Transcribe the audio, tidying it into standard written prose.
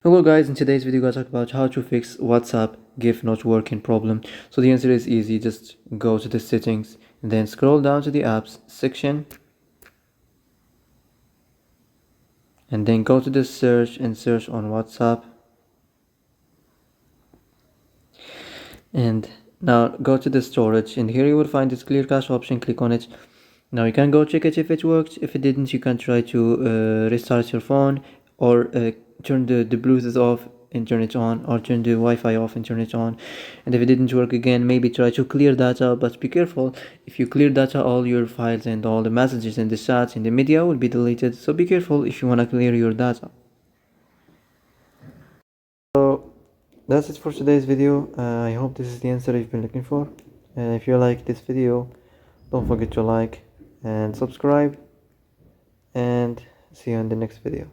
Hello guys, in today's video I'm going to talk about how to fix WhatsApp GIF not working problem. So the answer is easy. Just go to the settings and then scroll down to the apps section and then go to the search and search on WhatsApp, and now go to the storage, and here you will find this clear cache option. Click on it. Now you can go check it if it worked. If it didn't, you can try to restart your phone, or turn the Bluetooth off and turn it on, or turn the Wi-Fi off and turn it on. And if it didn't work again, maybe try to clear data, but be careful. If you clear data, all your files and all the messages and the chats and the media will be deleted, so be careful if you want to clear your data. So that's it for today's video. I hope this is the answer you've been looking for. And if you like this video, don't forget to like and subscribe, and see you in the next video.